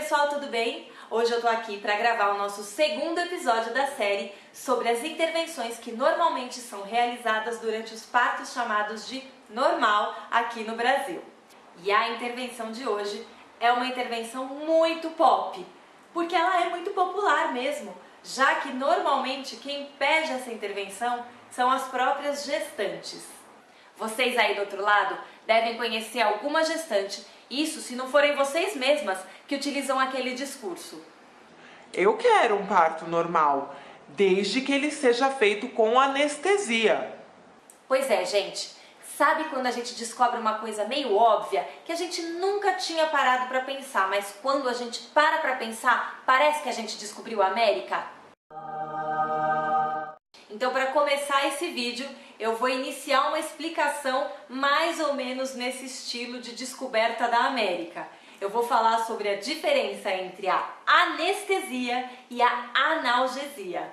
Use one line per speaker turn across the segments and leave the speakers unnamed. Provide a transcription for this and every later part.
pessoal, tudo bem? Hoje eu tô aqui para gravar o nosso segundo episódio da série sobre as intervenções que normalmente são realizadas durante os partos chamados de normal aqui no Brasil. E a intervenção de hoje é uma intervenção muito pop, porque ela é muito popular mesmo, já que normalmente quem pede essa intervenção são as próprias gestantes. Vocês aí do outro lado devem conhecer alguma gestante, isso se não forem vocês mesmas que utilizam aquele discurso.
Eu quero um parto normal, desde que ele seja feito com anestesia.
Pois é, gente. Sabe quando a gente descobre uma coisa meio óbvia, que a gente nunca tinha parado para pensar, mas quando a gente para pensar, parece que a gente descobriu a América? Então, para começar esse vídeo, eu vou iniciar uma explicação mais ou menos nesse estilo de descoberta da América. Eu vou falar sobre a diferença entre a anestesia e a analgesia.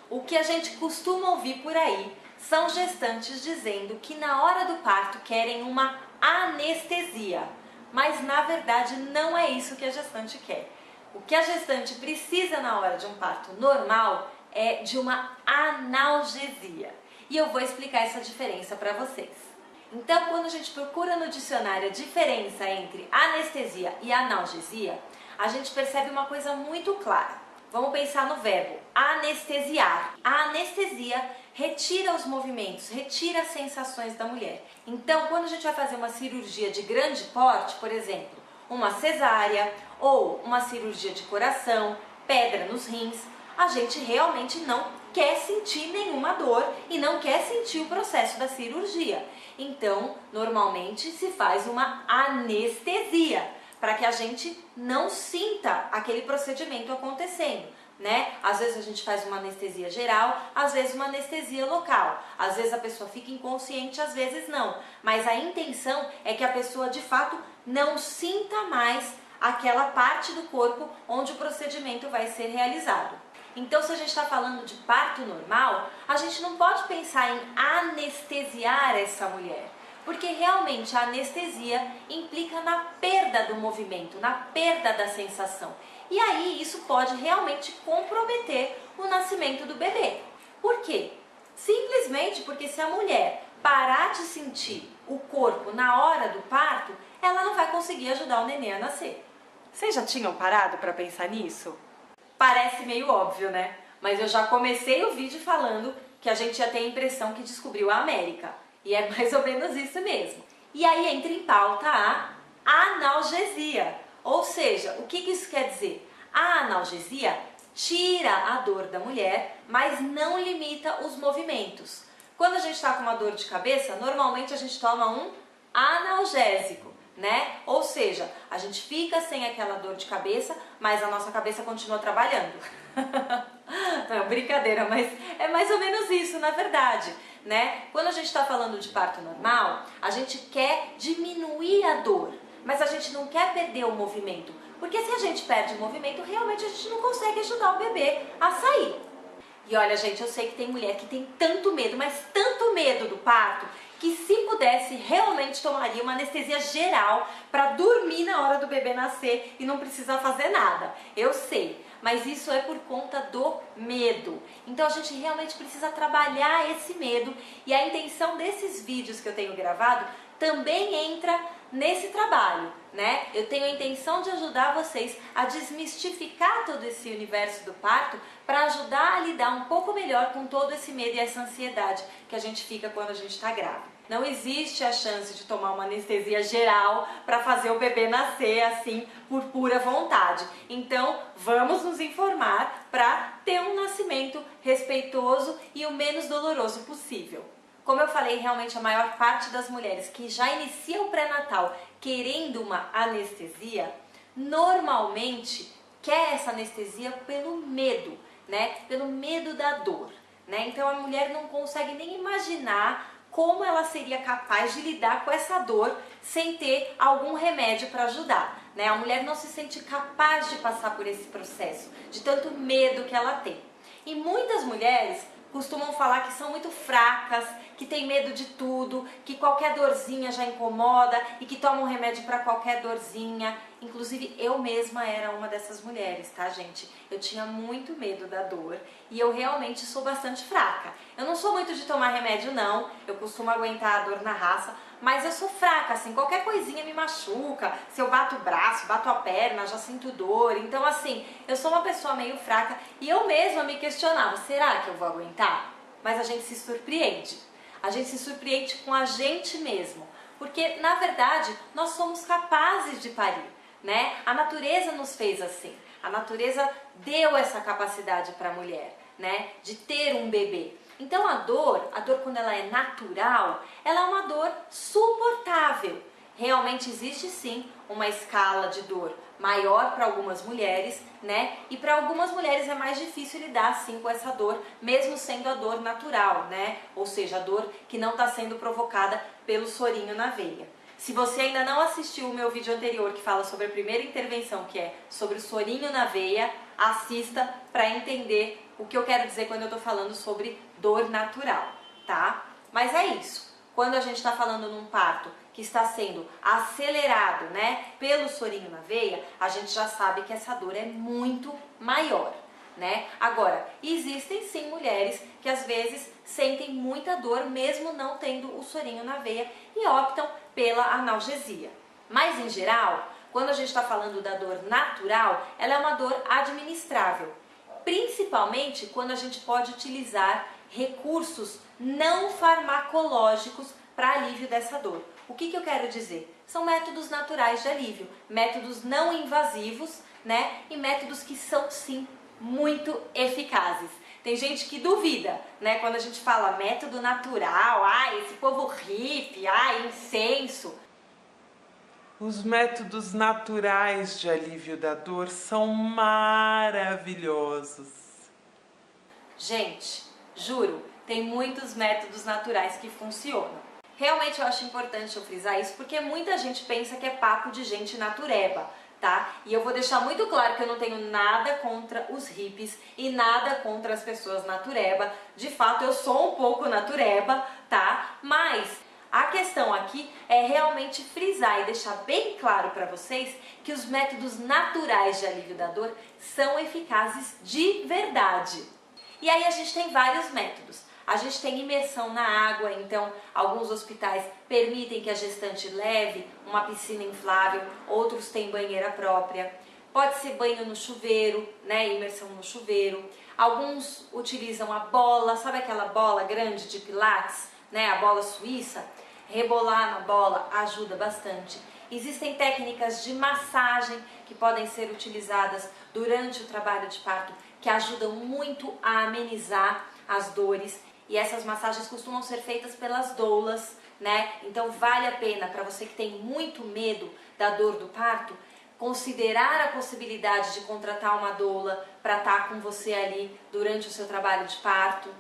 O que a gente costuma ouvir por aí são gestantes dizendo que na hora do parto querem uma anestesia, mas na verdade não é isso que a gestante quer. O que a gestante precisa na hora de um parto normal é de uma analgesia. E eu vou explicar essa diferença para vocês. Então, quando a gente procura no dicionário a diferença entre anestesia e analgesia, a gente percebe uma coisa muito clara. Vamos pensar no verbo anestesiar. A anestesia retira os movimentos, retira as sensações da mulher. Então, quando a gente vai fazer uma cirurgia de grande porte, por exemplo, uma cesárea ou uma cirurgia de coração, pedra nos rins, a gente realmente não quer sentir nenhuma dor e não quer sentir o processo da cirurgia. Então, normalmente se faz uma anestesia, para que a gente não sinta aquele procedimento acontecendo, né? Às vezes a gente faz uma anestesia geral, às vezes uma anestesia local. Às vezes a pessoa fica inconsciente, às vezes não. Mas a intenção é que a pessoa de fato não sinta mais aquela parte do corpo onde o procedimento vai ser realizado. Então, se a gente está falando de parto normal, a gente não pode pensar em anestesiar essa mulher, porque realmente a anestesia implica na perda do movimento, na perda da sensação. E aí isso pode realmente comprometer o nascimento do bebê. Por quê? Simplesmente porque se a mulher parar de sentir o corpo na hora do parto, ela não vai conseguir ajudar o neném a nascer. Vocês já tinham parado para pensar nisso? Parece meio óbvio, né? Mas eu já comecei o vídeo falando que a gente já tem a impressão que descobriu a América. E é mais ou menos isso mesmo. E aí entra em pauta a analgesia. Ou seja, o que isso quer dizer? A analgesia tira a dor da mulher, mas não limita os movimentos. Quando a gente está com uma dor de cabeça, normalmente a gente toma um analgésico, né? Ou seja, a gente fica sem aquela dor de cabeça, mas a nossa cabeça continua trabalhando. Não é brincadeira, mas é mais ou menos isso, na verdade, né? Quando a gente está falando de parto normal, a gente quer diminuir a dor, mas a gente não quer perder o movimento, porque se a gente perde o movimento, realmente a gente não consegue ajudar o bebê a sair. E olha, gente, eu sei que tem mulher que tem tanto medo, mas tanto medo do parto, que se pudesse, realmente tomaria uma anestesia geral para dormir na hora do bebê nascer e não precisar fazer nada. Eu sei, mas isso é por conta do medo. Então a gente realmente precisa trabalhar esse medo e a intenção desses vídeos que eu tenho gravado também entra nesse trabalho, né? Eu tenho a intenção de ajudar vocês a desmistificar todo esse universo do parto para ajudar a lidar um pouco melhor com todo esse medo e essa ansiedade que a gente fica quando a gente está grávida. Não existe a chance de tomar uma anestesia geral para fazer o bebê nascer assim por pura vontade. Então, vamos nos informar para ter um nascimento respeitoso e o menos doloroso possível. Como eu falei, realmente a maior parte das mulheres que já inicia o pré-natal querendo uma anestesia, normalmente quer essa anestesia pelo medo, né? Pelo medo da dor, né? Então a mulher não consegue nem imaginar como ela seria capaz de lidar com essa dor sem ter algum remédio para ajudar, né? A mulher não se sente capaz de passar por esse processo, de tanto medo que ela tem. E muitas mulheres costumam falar que são muito fracas, que tem medo de tudo, que qualquer dorzinha já incomoda e que tomam remédio para qualquer dorzinha. Inclusive, eu mesma era uma dessas mulheres, tá, gente? Eu tinha muito medo da dor e eu realmente sou bastante fraca. Eu não sou muito de tomar remédio, não. Eu costumo aguentar a dor na raça, mas eu sou fraca, assim, qualquer coisinha me machuca. Se eu bato o braço, bato a perna, já sinto dor. Então, assim, eu sou uma pessoa meio fraca e eu mesma me questionava, será que eu vou aguentar? Mas a gente se surpreende. A gente se surpreende com a gente mesmo. Porque, na verdade, nós somos capazes de parir. Né? A natureza nos fez assim, a natureza deu essa capacidade para a mulher, né? De ter um bebê. Então a dor quando ela é natural, ela é uma dor suportável. Realmente existe sim uma escala de dor maior para algumas mulheres, né? E para algumas mulheres é mais difícil lidar sim com essa dor, mesmo sendo a dor natural, né? Ou seja, a dor que não está sendo provocada pelo sorinho na veia. Se você ainda não assistiu o meu vídeo anterior que fala sobre a primeira intervenção, que é sobre o sorinho na veia, assista para entender o que eu quero dizer quando eu estou falando sobre dor natural, tá? Mas é isso. Quando a gente está falando num parto que está sendo acelerado, né, pelo sorinho na veia, a gente já sabe que essa dor é muito maior. Né? Agora, existem sim mulheres que às vezes sentem muita dor mesmo não tendo o sorinho na veia e optam pela analgesia. Mas em geral, quando a gente está falando da dor natural, ela é uma dor administrável, principalmente quando a gente pode utilizar recursos não farmacológicos para alívio dessa dor. O que eu quero dizer? São métodos naturais de alívio, métodos não invasivos, né? E métodos que são sim muito eficazes. Tem gente que duvida, né? Quando a gente fala método natural, esse povo hippie, incenso.
Os métodos naturais de alívio da dor são maravilhosos.
Gente, juro, tem muitos métodos naturais que funcionam. Realmente eu acho importante eu frisar isso porque muita gente pensa que é papo de gente natureba. Tá? E eu vou deixar muito claro que eu não tenho nada contra os hippies e nada contra as pessoas natureba. De fato, eu sou um pouco natureba, tá? Mas a questão aqui é realmente frisar e deixar bem claro para vocês que os métodos naturais de alívio da dor são eficazes de verdade. E aí a gente tem vários métodos. A gente tem imersão na água, então alguns hospitais permitem que a gestante leve uma piscina inflável, outros têm banheira própria. Pode ser banho no chuveiro, né, imersão no chuveiro. Alguns utilizam a bola, sabe aquela bola grande de pilates, né, a bola suíça? Rebolar na bola ajuda bastante. Existem técnicas de massagem que podem ser utilizadas durante o trabalho de parto, que ajudam muito a amenizar as dores. E essas massagens costumam ser feitas pelas doulas, né? Então vale a pena para você que tem muito medo da dor do parto, considerar a possibilidade de contratar uma doula para estar com você ali durante o seu trabalho de parto.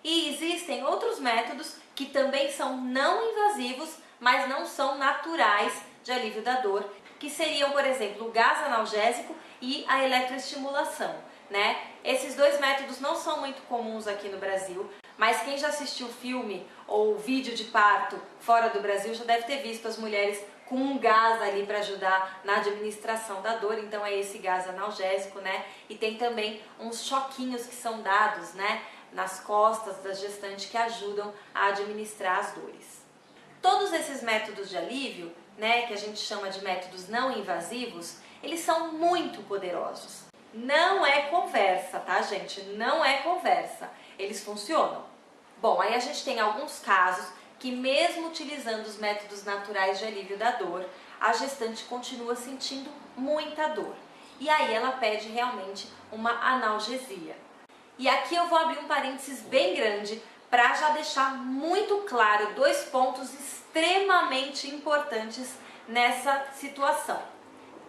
E existem outros métodos que também são não invasivos, mas não são naturais de alívio da dor, que seriam, por exemplo, o gás analgésico e a eletroestimulação, né? Esses dois métodos não são muito comuns aqui no Brasil, mas quem já assistiu filme ou vídeo de parto fora do Brasil já deve ter visto as mulheres com um gás ali para ajudar na administração da dor, então é esse gás analgésico, né? E tem também uns choquinhos que são dados, né, nas costas da gestante que ajudam a administrar as dores. Todos esses métodos de alívio, né, que a gente chama de métodos não invasivos, eles são muito poderosos. Não é conversa, tá, gente? Não é conversa. Eles funcionam. Bom, aí a gente tem alguns casos que mesmo utilizando os métodos naturais de alívio da dor, a gestante continua sentindo muita dor. E aí ela pede realmente uma analgesia. E aqui eu vou abrir um parênteses bem grande para já deixar muito claro dois pontos extremamente importantes nessa situação.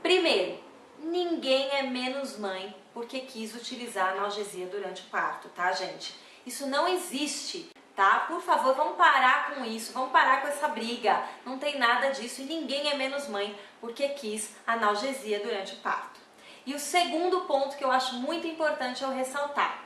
Primeiro, ninguém é menos mãe porque quis utilizar a analgesia durante o parto, tá, gente? Isso não existe, tá? Por favor, vamos parar com isso, vamos parar com essa briga. Não tem nada disso e ninguém é menos mãe porque quis analgesia durante o parto. E o segundo ponto que eu acho muito importante eu ressaltar.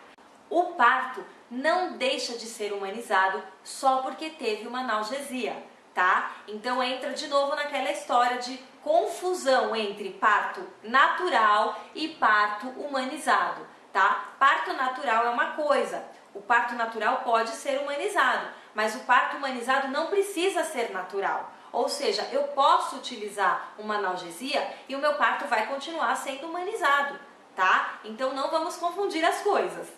O parto não deixa de ser humanizado só porque teve uma analgesia. tá? Então entra de novo naquela história de confusão entre parto natural e parto humanizado, tá? Parto natural é uma coisa, o parto natural pode ser humanizado, mas o parto humanizado não precisa ser natural. Ou seja, eu posso utilizar uma analgesia e o meu parto vai continuar sendo humanizado, tá? Então não vamos confundir as coisas.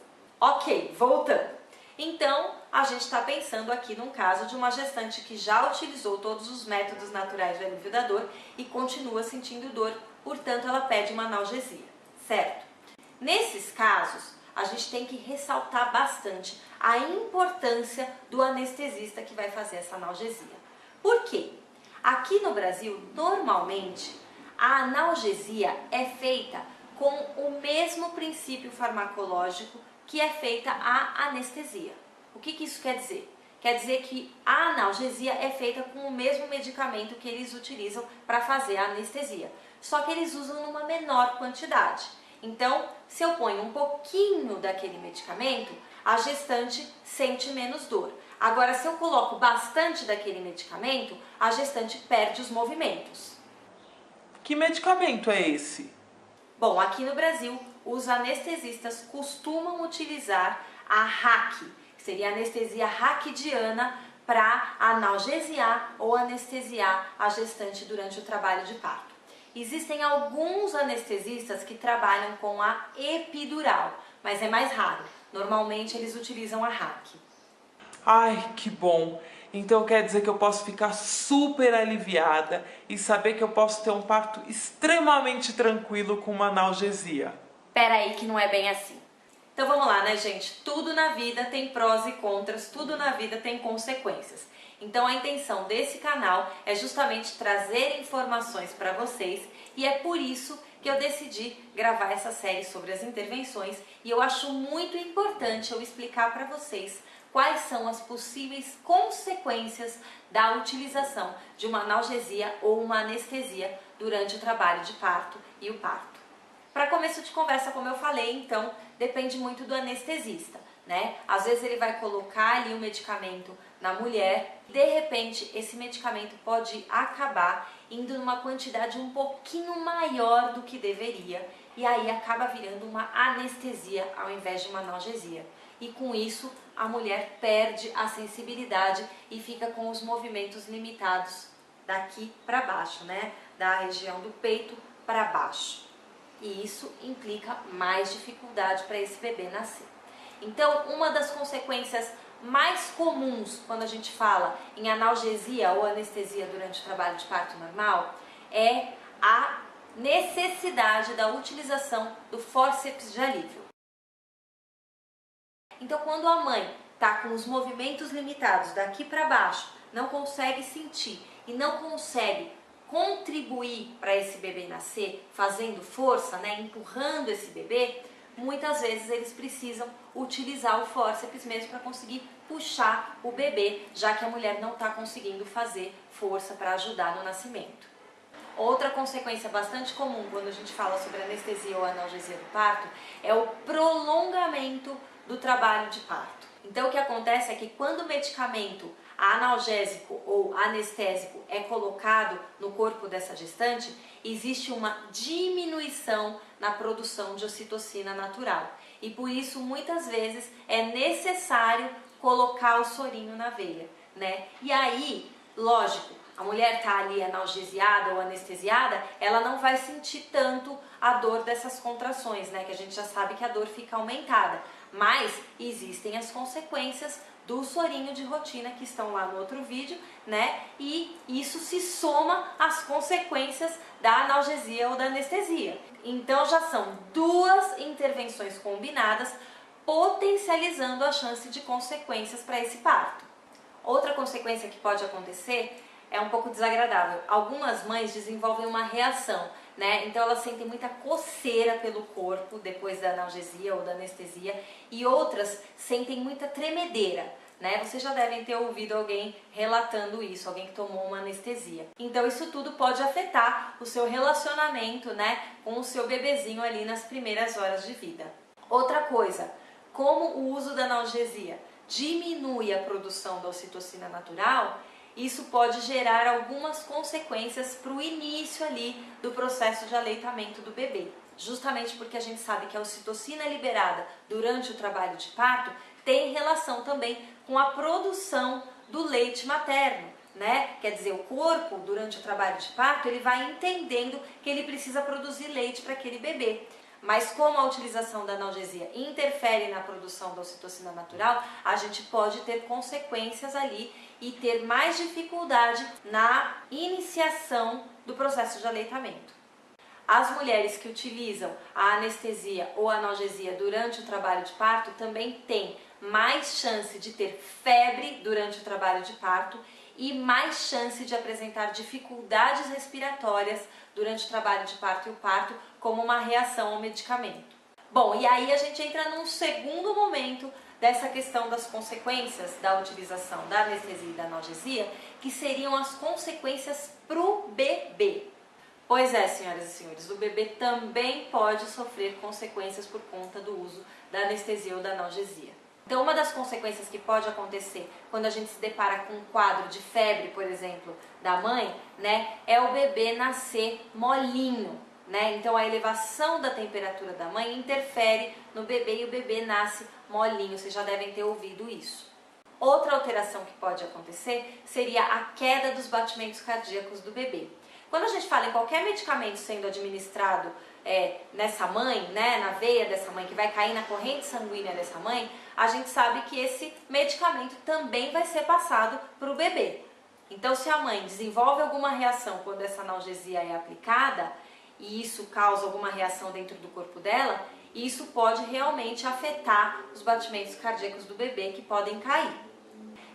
Ok, voltando. Então, a gente está pensando aqui num caso de uma gestante que já utilizou todos os métodos naturais de alívio da dor e continua sentindo dor, portanto ela pede uma analgesia, certo? Nesses casos, a gente tem que ressaltar bastante a importância do anestesista que vai fazer essa analgesia. Por quê? Aqui no Brasil, normalmente, a analgesia é feita com o mesmo princípio farmacológico que é feita a anestesia. O que isso quer dizer? Quer dizer que a analgesia é feita com o mesmo medicamento que eles utilizam para fazer a anestesia, só que eles usam numa menor quantidade. Então, se eu ponho um pouquinho daquele medicamento, a gestante sente menos dor. Agora, se eu coloco bastante daquele medicamento, a gestante perde os movimentos.
Que medicamento é esse?
Bom, aqui no Brasil, os anestesistas costumam utilizar a RAQ, que seria a anestesia raquidiana, para analgesiar ou anestesiar a gestante durante o trabalho de parto. Existem alguns anestesistas que trabalham com a epidural, mas é mais raro. Normalmente eles utilizam a RAQ.
Ai, que bom! Então quer dizer que eu posso ficar super aliviada e saber que eu posso ter um parto extremamente tranquilo com uma analgesia.
Pera aí que não é bem assim. Então vamos lá, né, gente? Tudo na vida tem prós e contras, tudo na vida tem consequências. Então a intenção desse canal é justamente trazer informações para vocês e é por isso que eu decidi gravar essa série sobre as intervenções e eu acho muito importante eu explicar para vocês quais são as possíveis consequências da utilização de uma analgesia ou uma anestesia durante o trabalho de parto e o parto. Para começo de conversa, como eu falei, então, depende muito do anestesista, né? Às vezes ele vai colocar ali o medicamento na mulher, de repente esse medicamento pode acabar indo numa quantidade um pouquinho maior do que deveria e aí acaba virando uma anestesia ao invés de uma analgesia. E com isso a mulher perde a sensibilidade e fica com os movimentos limitados daqui para baixo, né? Da região do peito para baixo. E isso implica mais dificuldade para esse bebê nascer. Então, uma das consequências mais comuns quando a gente fala em analgesia ou anestesia durante o trabalho de parto normal é a necessidade da utilização do fórceps de alívio. Então, quando a mãe está com os movimentos limitados daqui para baixo, não consegue sentir e não consegue contribuir para esse bebê nascer, fazendo força, né, empurrando esse bebê, muitas vezes eles precisam utilizar o fórceps mesmo para conseguir puxar o bebê, já que a mulher não está conseguindo fazer força para ajudar no nascimento. Outra consequência bastante comum quando a gente fala sobre anestesia ou analgesia do parto é o prolongamento do trabalho de parto. Então o que acontece é que quando o medicamento analgésico ou anestésico é colocado no corpo dessa gestante, existe uma diminuição na produção de ocitocina natural. E por isso muitas vezes é necessário colocar o sorinho na veia, né? E aí, lógico, a mulher está ali analgesiada ou anestesiada, ela não vai sentir tanto a dor dessas contrações, né? Que a gente já sabe que a dor fica aumentada. Mas existem as consequências do sorinho de rotina que estão lá no outro vídeo, né? E isso se soma às consequências da analgesia ou da anestesia. Então já são duas intervenções combinadas, potencializando a chance de consequências para esse parto. Outra consequência que pode acontecer é um pouco desagradável. Algumas mães desenvolvem uma reação, né? Então elas sentem muita coceira pelo corpo depois da analgesia ou da anestesia e outras sentem muita tremedeira, né? Vocês já devem ter ouvido alguém relatando isso, alguém que tomou uma anestesia. Então isso tudo pode afetar o seu relacionamento, né, com o seu bebezinho ali nas primeiras horas de vida. Outra coisa, como o uso da analgesia diminui a produção da ocitocina natural, isso pode gerar algumas consequências para o início ali do processo de aleitamento do bebê. Justamente porque a gente sabe que a ocitocina liberada durante o trabalho de parto tem relação também com a produção do leite materno, né? Quer dizer, o corpo, durante o trabalho de parto, ele vai entendendo que ele precisa produzir leite para aquele bebê. Mas como a utilização da analgesia interfere na produção da ocitocina natural, a gente pode ter consequências ali e ter mais dificuldade na iniciação do processo de aleitamento. As mulheres que utilizam a anestesia ou a analgesia durante o trabalho de parto também têm mais chance de ter febre durante o trabalho de parto e mais chance de apresentar dificuldades respiratórias durante o trabalho de parto e o parto como uma reação ao medicamento. Bom, e aí a gente entra num segundo momento dessa questão das consequências da utilização da anestesia e da analgesia, que seriam as consequências para o bebê. Pois é, senhoras e senhores, o bebê também pode sofrer consequências por conta do uso da anestesia ou da analgesia. Então, uma das consequências que pode acontecer quando a gente se depara com um quadro de febre, por exemplo, da mãe, né, é o bebê nascer molinho, né? Então, a elevação da temperatura da mãe interfere no bebê e o bebê nasce molinho. Vocês já devem ter ouvido isso. Outra alteração que pode acontecer seria a queda dos batimentos cardíacos do bebê. Quando a gente fala em qualquer medicamento sendo administrado nessa mãe, né, na veia dessa mãe, que vai cair na corrente sanguínea dessa mãe, a gente sabe que esse medicamento também vai ser passado para o bebê. Então, se a mãe desenvolve alguma reação quando essa analgesia é aplicada, e isso causa alguma reação dentro do corpo dela, isso pode realmente afetar os batimentos cardíacos do bebê, que podem cair.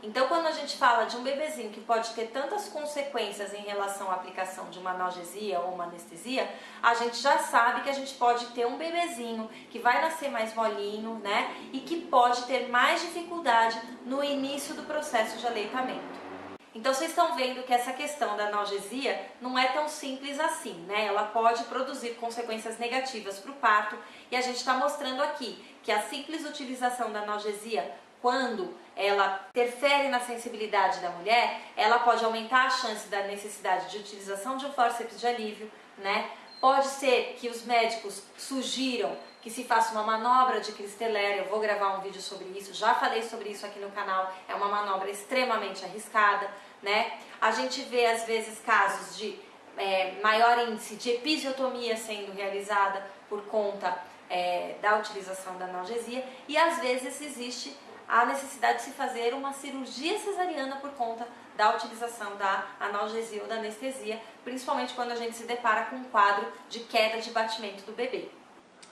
Então, quando a gente fala de um bebezinho que pode ter tantas consequências em relação à aplicação de uma analgesia ou uma anestesia, a gente já sabe que a gente pode ter um bebezinho que vai nascer mais molinho, né? E que pode ter mais dificuldade no início do processo de aleitamento. Então, vocês estão vendo que essa questão da analgesia não é tão simples assim, né? Ela pode produzir consequências negativas para o parto e a gente está mostrando aqui que a simples utilização da analgesia, quando ela interfere na sensibilidade da mulher, ela pode aumentar a chance da necessidade de utilização de um fórceps de alívio, né? Pode ser que os médicos sugiram que se faça uma manobra de Christeller. Eu vou gravar um vídeo sobre isso, já falei sobre isso aqui no canal, é uma manobra extremamente arriscada, né? A gente vê às vezes casos de maior índice de episiotomia sendo realizada por conta da utilização da analgesia e às vezes existe a necessidade de se fazer uma cirurgia cesariana por conta da utilização da analgesia ou da anestesia, principalmente quando a gente se depara com um quadro de queda de batimento do bebê.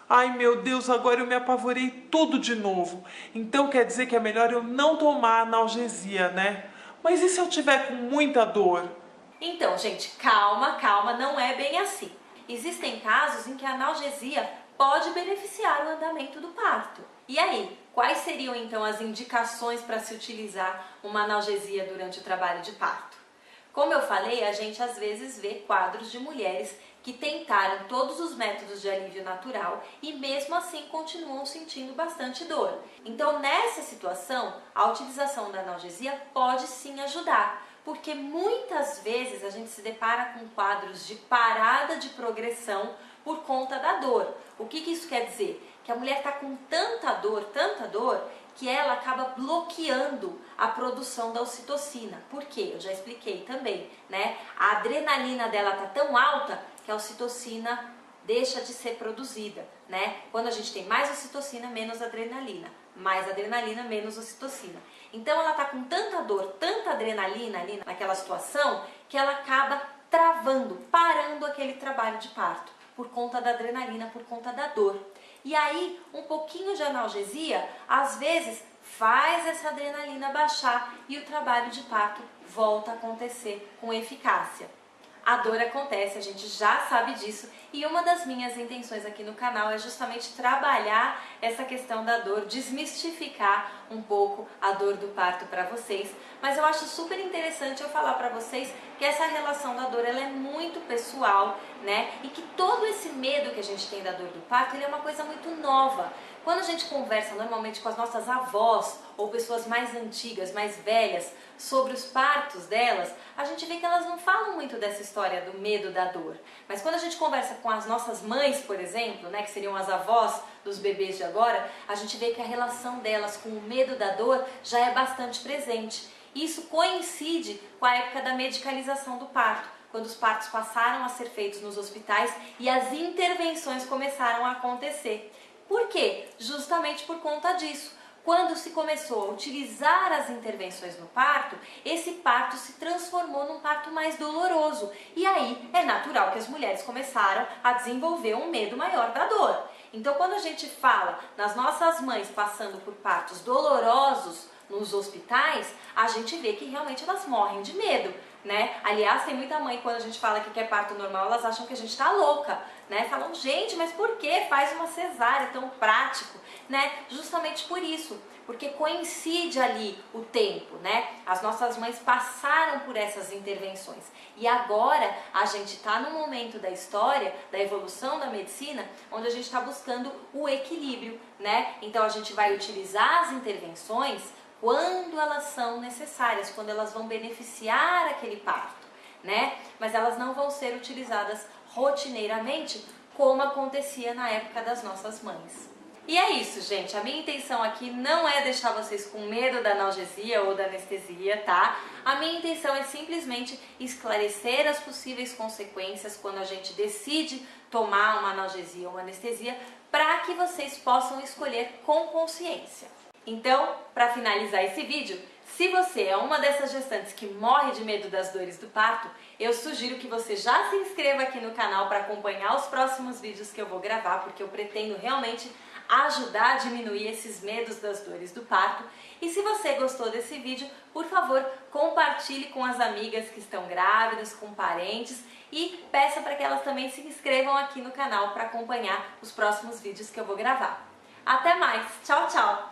Ai meu Deus, agora eu me apavorei tudo de novo. Então quer dizer que é melhor eu não tomar analgesia, né? Mas e se eu tiver com muita dor?
Então, gente, calma, calma, não é bem assim. Existem casos em que a analgesia pode beneficiar o andamento do parto. E aí, quais seriam então as indicações para se utilizar uma analgesia durante o trabalho de parto? Como eu falei, a gente às vezes vê quadros de mulheres que tentaram todos os métodos de alívio natural e mesmo assim continuam sentindo bastante dor. Então, nessa situação, a utilização da analgesia pode sim ajudar, porque muitas vezes a gente se depara com quadros de parada de progressão por conta da dor. O que isso quer dizer? Que a mulher está com tanta dor, que ela acaba bloqueando a produção da ocitocina. Por quê? Eu já expliquei também, né? A adrenalina dela está tão alta que a ocitocina deixa de ser produzida, né? Quando a gente tem mais ocitocina, menos adrenalina. Mais adrenalina, menos ocitocina. Então ela está com tanta dor, tanta adrenalina ali naquela situação, que ela acaba travando, parando aquele trabalho de parto, por conta da adrenalina, por conta da dor. E aí, um pouquinho de analgesia, às vezes, faz essa adrenalina baixar e o trabalho de parto volta a acontecer com eficácia. A dor acontece, a gente já sabe disso, e uma das minhas intenções aqui no canal é justamente trabalhar essa questão da dor, desmistificar um pouco a dor do parto para vocês. Mas eu acho super interessante eu falar para vocês que essa relação da dor ela é muito pessoal, né? E que todo esse medo que a gente tem da dor do parto ele é uma coisa muito nova. Quando a gente conversa normalmente com as nossas avós ou pessoas mais antigas, mais velhas, sobre os partos delas, a gente vê que elas não falam muito dessa história do medo da dor. Mas quando a gente conversa com as nossas mães, por exemplo, né, que seriam as avós dos bebês de agora, a gente vê que a relação delas com o medo da dor já é bastante presente. Isso coincide com a época da medicalização do parto, quando os partos passaram a ser feitos nos hospitais e as intervenções começaram a acontecer. Por quê? Justamente por conta disso. Quando se começou a utilizar as intervenções no parto, esse parto se transformou num parto mais doloroso. E aí é natural que as mulheres começaram a desenvolver um medo maior da dor. Então, quando a gente fala nas nossas mães passando por partos dolorosos nos hospitais, a gente vê que realmente elas morrem de medo, né? Aliás, tem muita mãe, quando a gente fala que quer parto normal, elas acham que a gente tá louca, né? Falam, gente, mas por que faz uma cesárea tão prático, né? Justamente por isso, porque coincide ali o tempo, né? As nossas mães passaram por essas intervenções e agora a gente tá num momento da história, da evolução da medicina, onde a gente está buscando o equilíbrio, né? Então a gente vai utilizar as intervenções quando elas são necessárias, quando elas vão beneficiar aquele parto, né? Mas elas não vão ser utilizadas rotineiramente como acontecia na época das nossas mães. E é isso, gente. A minha intenção aqui não é deixar vocês com medo da analgesia ou da anestesia, tá? A minha intenção é simplesmente esclarecer as possíveis consequências quando a gente decide tomar uma analgesia ou uma anestesia, para que vocês possam escolher com consciência. Então, para finalizar esse vídeo, se você é uma dessas gestantes que morre de medo das dores do parto, eu sugiro que você já se inscreva aqui no canal para acompanhar os próximos vídeos que eu vou gravar, porque eu pretendo realmente ajudar a diminuir esses medos das dores do parto. E se você gostou desse vídeo, por favor, compartilhe com as amigas que estão grávidas, com parentes, e peça para que elas também se inscrevam aqui no canal para acompanhar os próximos vídeos que eu vou gravar. Até mais! Tchau, tchau!